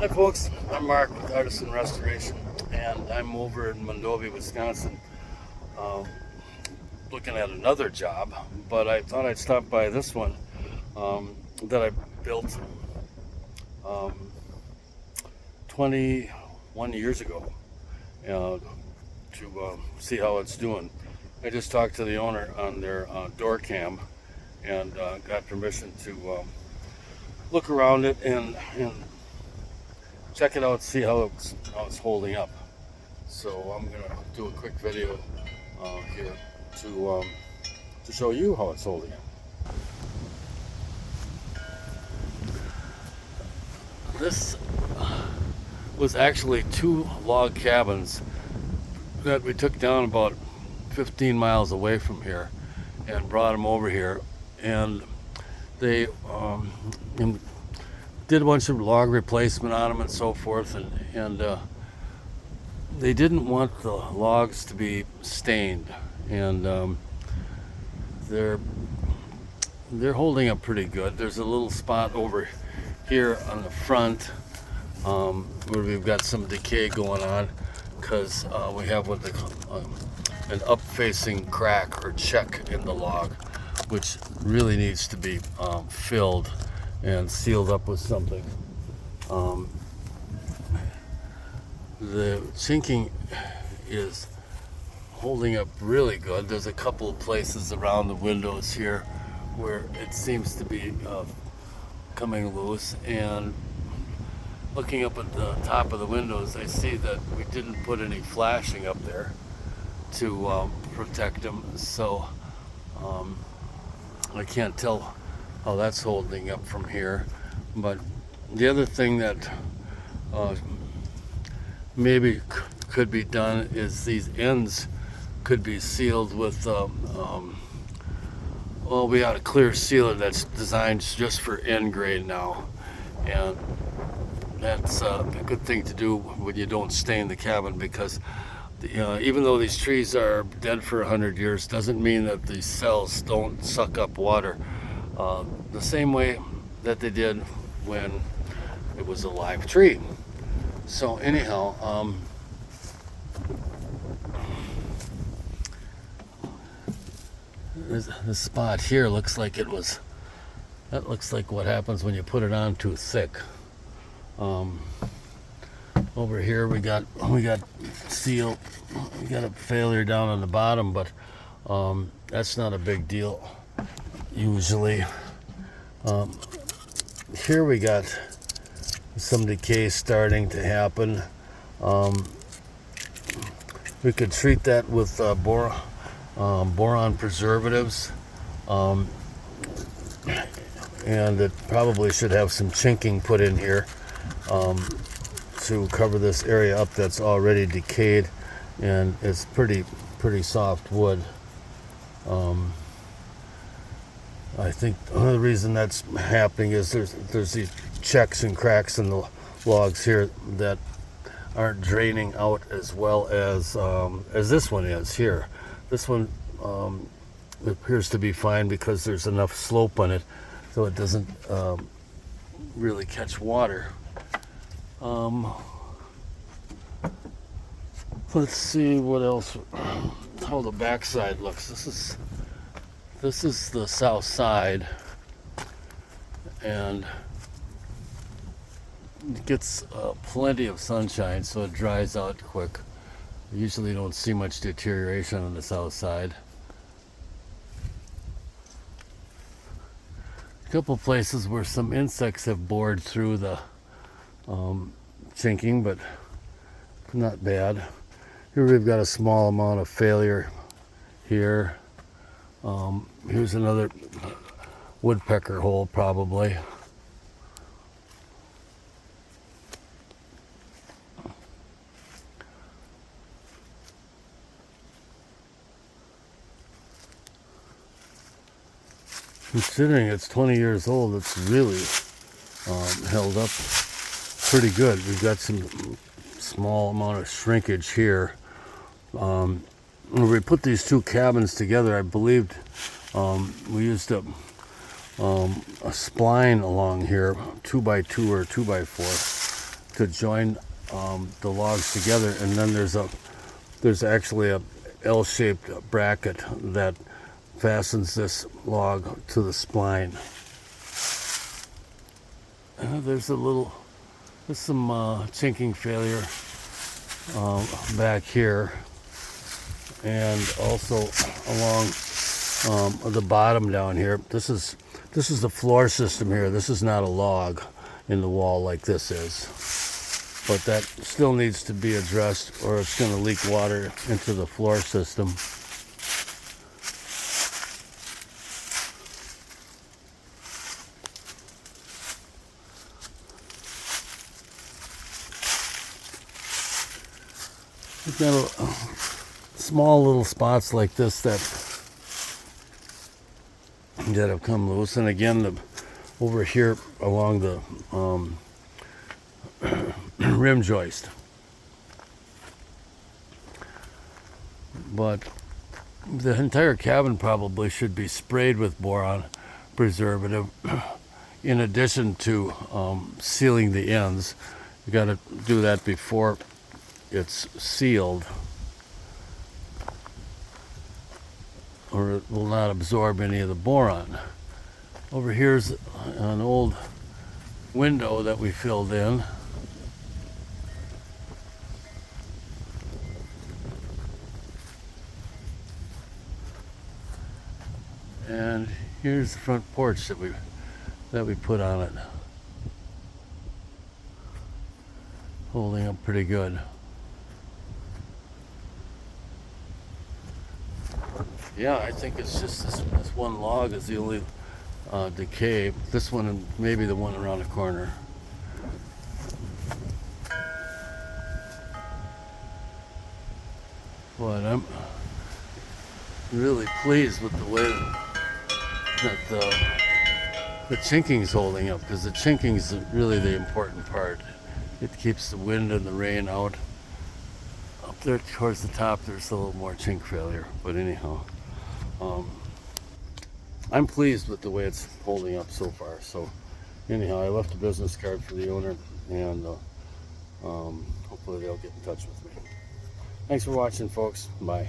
Hi folks, I'm Mark with Artisan Restoration, and I'm over in Mondovi, Wisconsin, uh, looking at another job, but I thought I'd stop by this one that I built um, 21 years ago to see how it's doing. I just talked to the owner on their door cam and got permission to look around it and check it out, see how it's holding up. So I'm gonna do a quick video here to show you how it's holding up. This was actually 2 log cabins that we took down about 15 miles away from here and brought them over here, and they did a bunch of log replacement on them and so forth, and they didn't want the logs to be stained, and they're holding up pretty good. There's a little spot over here on the front where we've got some decay going on because we have what they call an up-facing crack or check in the log, which really needs to be filled and sealed up with something. The chinking is holding up really good. There's a couple of places around the windows here where it seems to be coming loose, and looking up at the top of the windows, I see that we didn't put any flashing up there to protect them, so I can't tell how that's holding up from here. But the other thing that maybe could be done is these ends could be sealed with well, we got a clear sealer that's designed just for end grade now, and that's a good thing to do when you don't stain the cabin, because even though these trees are dead for 100 years, doesn't mean that these cells don't suck up water the same way that they did when it was a live tree. So anyhow, this spot here looks like that looks like what happens when you put it on too thick. Over here we got seal. We got a failure down on the bottom, but that's not a big deal usually. Here we got some decay starting to happen. We could treat that with boron preservatives, and it probably should have some chinking put in here to cover this area up that's already decayed, and it's pretty soft wood. I think another reason that's happening is there's these checks and cracks in the logs here that aren't draining out as well as this one is here. This one appears to be fine because there's enough slope on it, so it doesn't really catch water. Let's see what else, how the backside looks. This is the south side, and it gets plenty of sunshine, so it dries out quick. You usually don't see much deterioration on the south side. A couple places where some insects have bored through the chinking, but not bad. Here we've got a small amount of failure here. Here's another woodpecker hole probably. Considering it's 20 years old, it's really held up pretty good. We've got some small amount of shrinkage here. When we put these 2 cabins together, I believed we used a spline along here, 2x2 or 2x4, to join the logs together, and then there's actually a L-shaped bracket that fastens this log to the spline. There's some chinking failure back here, and also along the bottom down here. This is the floor system here. This is not a log in the wall like this is, but that still needs to be addressed, or it's going to leak water into the floor system. We've got small little spots like this that have come loose, and again, over here along the rim joist. But the entire cabin probably should be sprayed with boron preservative in addition to sealing the ends. You got to do that before it's sealed, or it will not absorb any of the boron. Over here's an old window that we filled in. And here's the front porch that we put on it. Holding up pretty good. Yeah, I think it's just this one log is the only decay. This one and maybe the one around the corner. But I'm really pleased with the way that the chinking's holding up, because the chinking's really the important part. It keeps the wind and the rain out. Up there towards the top, there's a little more chink failure, but anyhow, I'm pleased with the way it's holding up so far. So anyhow, I left a business card for the owner, and hopefully they'll get in touch with me. Thanks for watching, folks. Bye.